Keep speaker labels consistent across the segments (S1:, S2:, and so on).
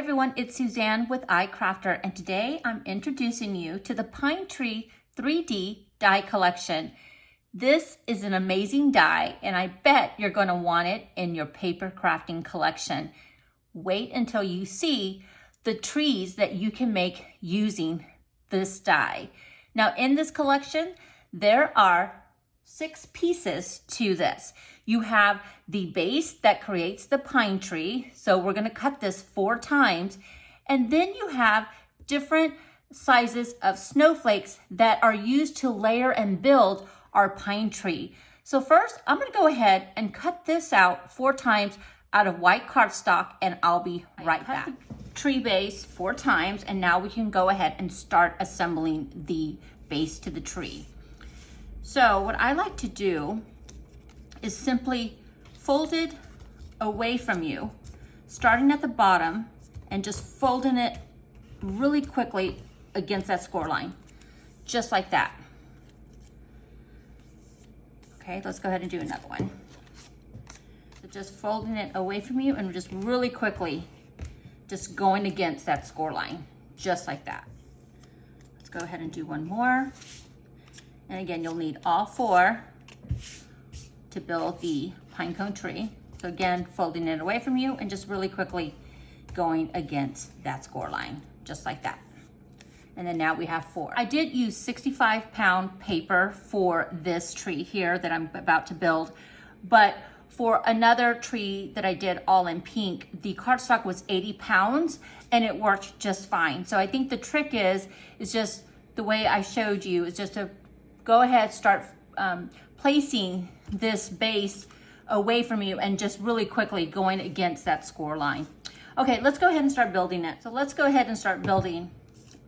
S1: everyone, it's Suzanne with iCrafter, and today I'm introducing you to the Pine Tree 3D die collection. This is an amazing die, and I bet you're going to want it in your paper crafting collection. Wait until you see the trees that you can make using this die. Now in this collection, there are 6 pieces to this. You have the base that creates the pine tree. So we're gonna cut this 4 times. And then you have different sizes of snowflakes that are used to layer and build our pine tree. So first, I'm gonna go ahead and cut this out 4 times out of white cardstock, and I'll be right back. Cut the tree base 4 times, and now we can go ahead and start assembling the base to the tree. So what I like to do is simply fold it away from you, starting at the bottom and just folding it really quickly against that score line, just like that. Okay, let's go ahead and do another one. So just folding it away from you and just really quickly, just going against that score line, just like that. Let's go ahead and do one more. And again, you'll need all 4 to build the pine cone tree. So again, folding it away from you and just really quickly going against that score line, just like that. And then now we have 4. I did use 65-pound paper for this tree here that I'm about to build, but for another tree that I did all in pink, the cardstock was 80 pounds and it worked just fine. So I think the trick is just the way I showed you, is just to go ahead, start placing this base away from you and just really quickly going against that score line. Okay, let's go ahead and start building it. So let's go ahead and start building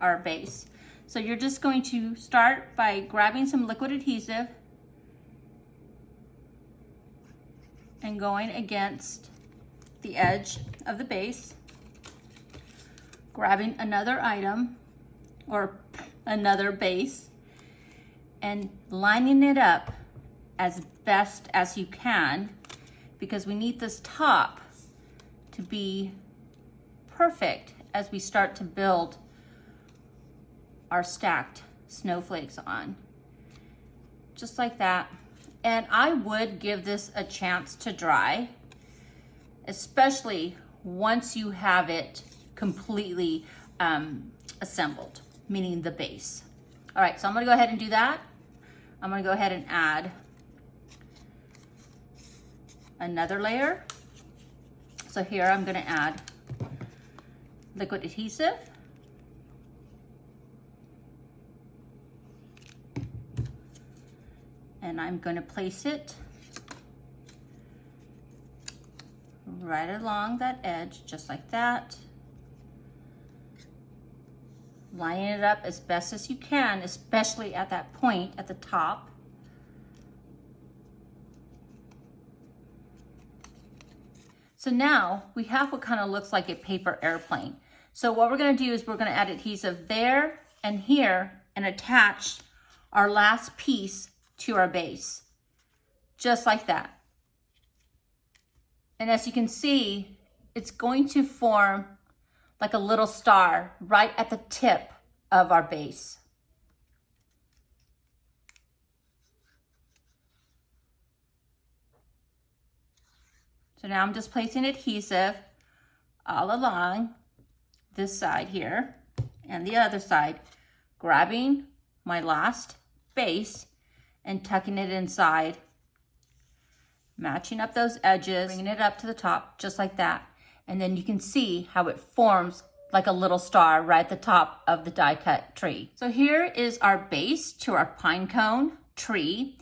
S1: our base. So you're just going to start by grabbing some liquid adhesive and going against the edge of the base, grabbing another item or another base, and lining it up as best as you can, because we need this top to be perfect as we start to build our stacked snowflakes on. Just like that. And I would give this a chance to dry, especially once you have it completely assembled, meaning the base. All right, so I'm gonna go ahead and do that. I'm gonna go ahead and add another layer. So here I'm gonna add liquid adhesive. And I'm gonna place it right along that edge, just like that. Lining it up as best as you can, especially at that point at the top. So now we have what kind of looks like a paper airplane. So what we're going to do is we're going to add adhesive there and here and attach our last piece to our base, just like that. And as you can see, it's going to form like a little star right at the tip of our base. So now I'm just placing adhesive all along this side here and the other side, grabbing my last base and tucking it inside, matching up those edges, bringing it up to the top, just like that. And then you can see how it forms like a little star right at the top of the die cut tree. So here is our base to our pine cone tree.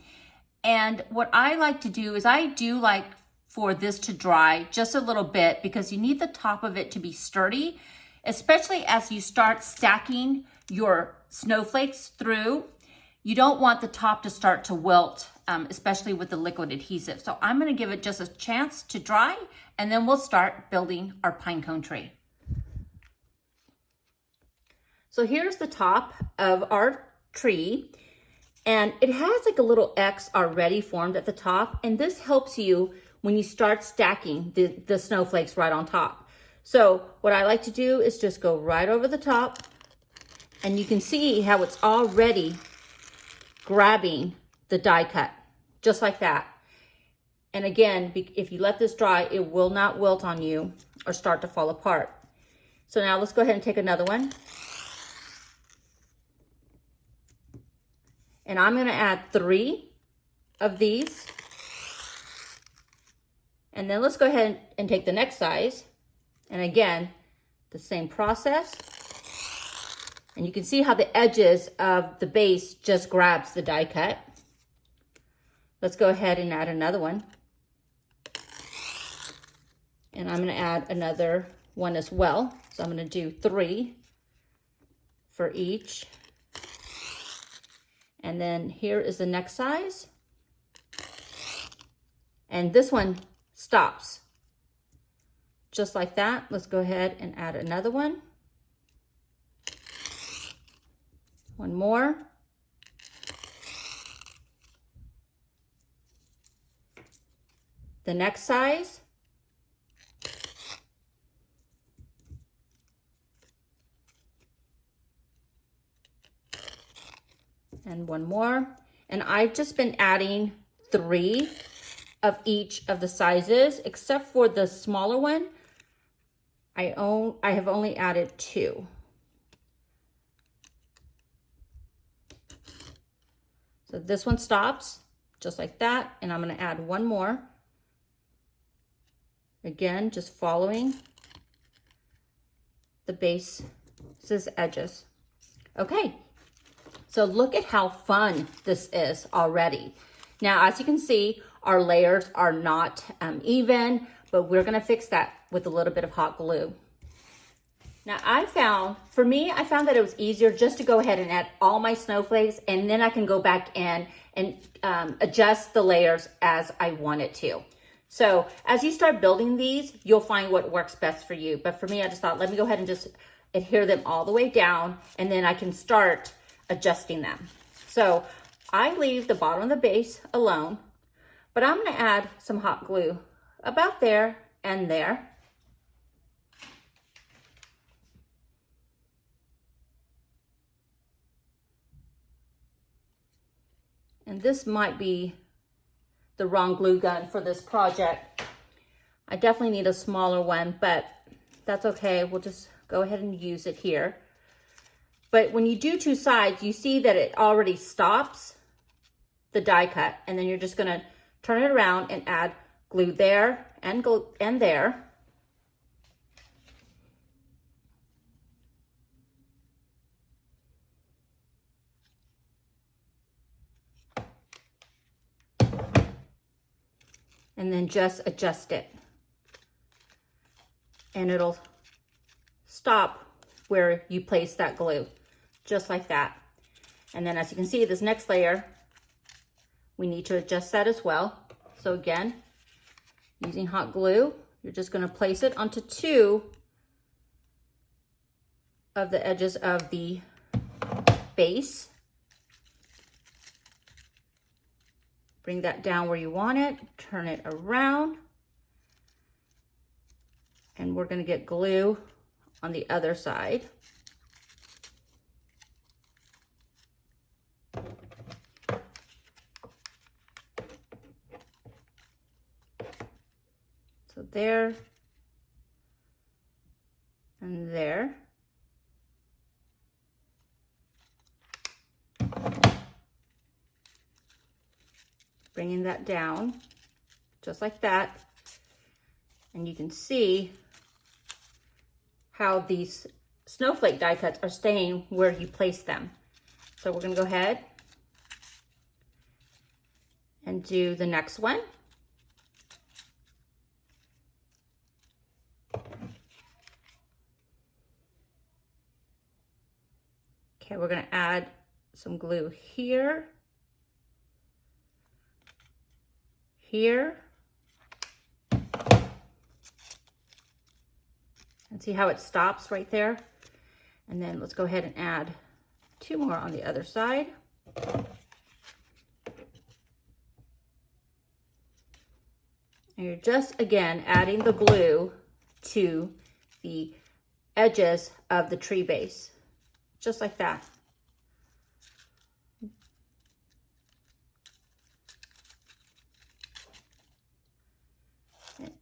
S1: And what I like to do is I do like for this to dry just a little bit, because you need the top of it to be sturdy, especially as you start stacking your snowflakes through. You don't want the top to start to wilt, especially with the liquid adhesive. So I'm gonna give it just a chance to dry, and then we'll start building our pine cone tree. So here's the top of our tree, and it has like a little X already formed at the top, and this helps you when you start stacking the snowflakes right on top. So what I like to do is just go right over the top, and you can see how it's already grabbing the die cut, just like that. And again, if you let this dry, it will not wilt on you or start to fall apart. So now let's go ahead and take another one. And I'm gonna add 3 of these. And then let's go ahead and take the next size. And again, the same process. And you can see how the edges of the base just grabs the die cut. Let's go ahead and add another one. And I'm gonna add another one as well. So I'm gonna do 3 for each. And then here is the next size. And this one stops. Just like that. Let's go ahead and add another one. One more. The next size. And one more. And I've just been adding 3 of each of the sizes, except for the smaller one. I have only added 2. So this one stops just like that, and I'm going to add one more. Again, just following the base's edges. Okay. So look at how fun this is already. Now, as you can see, our layers are not even, but we're gonna fix that with a little bit of hot glue. Now I found that it was easier just to go ahead and add all my snowflakes, and then I can go back in and adjust the layers as I want it to. So as you start building these, you'll find what works best for you. But for me, I just thought, let me go ahead and just adhere them all the way down, and then I can start adjusting them. So I leave the bottom of the base alone, but I'm gonna add some hot glue about there and there. And this might be the wrong glue gun for this project. I definitely need a smaller one, but that's okay. We'll just go ahead and use it here. But when you do 2 sides, you see that it already stops the die cut, and then you're just gonna turn it around and add glue there and there. And then just adjust it. And it'll stop where you place that glue, just like that. And then as you can see, this next layer, we need to adjust that as well. So again, using hot glue, you're just gonna place it onto 2 of the edges of the base. Bring that down where you want it, turn it around, and we're gonna get glue on the other side. So there and there. Bringing that down just like that. And you can see how these snowflake die cuts are staying where you place them. So we're gonna go ahead and do the next one. Okay, we're gonna add some glue here, here, and see how it stops right there? And then let's go ahead and add 2 more on the other side. And you're just, again, adding the glue to the edges of the tree base, just like that.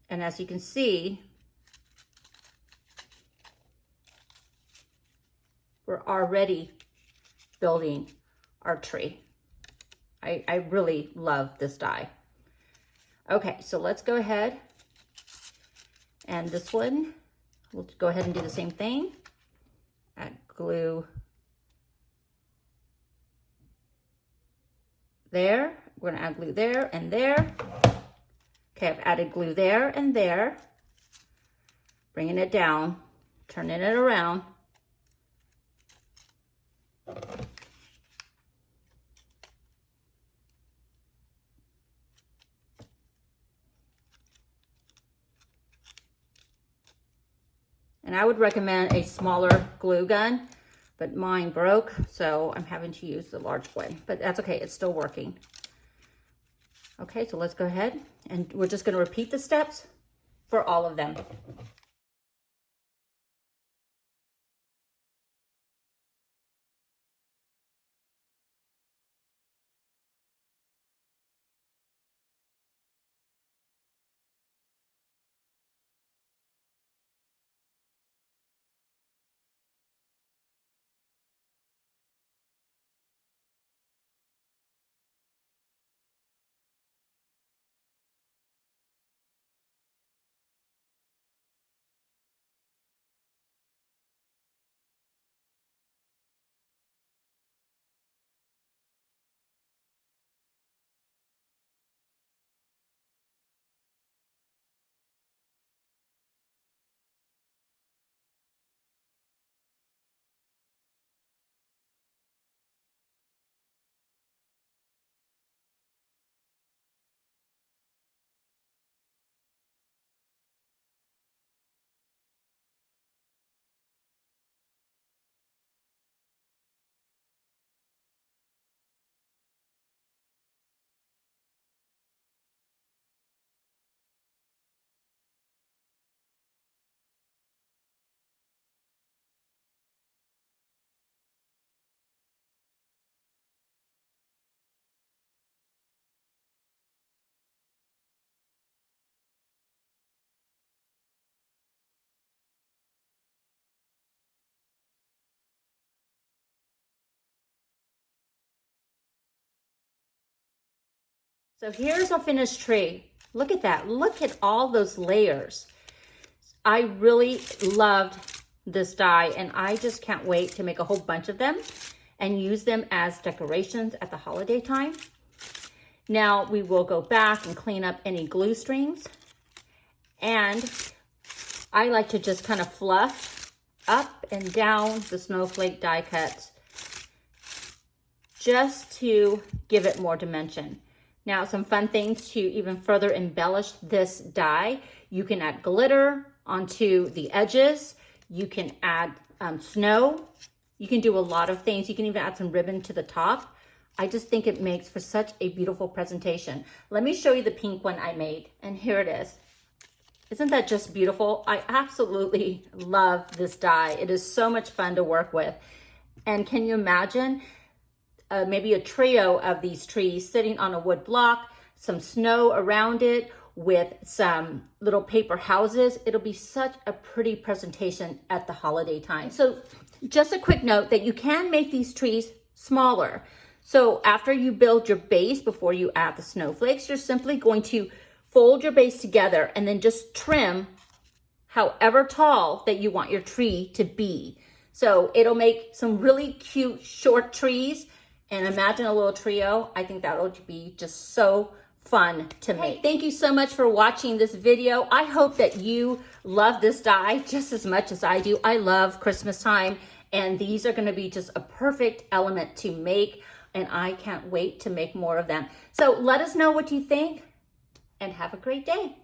S1: And as you can see, we're already building our tree. I really love this die. Okay, so let's go ahead. And this one, we'll go ahead and do the same thing. Add glue there. We're gonna add glue there and there. Okay, I've added glue there and there. Bringing it down, turning it around. And I would recommend a smaller glue gun, but mine broke, so I'm having to use the large one. But that's okay, it's still working. Okay, so let's go ahead and we're just gonna repeat the steps for all of them. So here's a finished tree. Look at that. Look at all those layers. I really loved this die, and I just can't wait to make a whole bunch of them and use them as decorations at the holiday time. Now we will go back and clean up any glue strings. And I like to just kind of fluff up and down the snowflake die cuts just to give it more dimension. Now, some fun things to even further embellish this die. You can add glitter onto the edges. You can add snow. You can do a lot of things. You can even add some ribbon to the top. I just think it makes for such a beautiful presentation. Let me show you the pink one I made, and here it is. Isn't that just beautiful? I absolutely love this die. It is so much fun to work with. And can you imagine maybe a trio of these trees sitting on a wood block, some snow around it with some little paper houses? It'll be such a pretty presentation at the holiday time. So just a quick note that you can make these trees smaller. So after you build your base, before you add the snowflakes, you're simply going to fold your base together and then just trim however tall that you want your tree to be. So it'll make some really cute short trees. And imagine a little trio. I think that would be just so fun to make. Hey, thank you so much for watching this video. I hope that you love this die just as much as I do. I love Christmas time, and these are gonna be just a perfect element to make, and I can't wait to make more of them. So let us know what you think, and have a great day.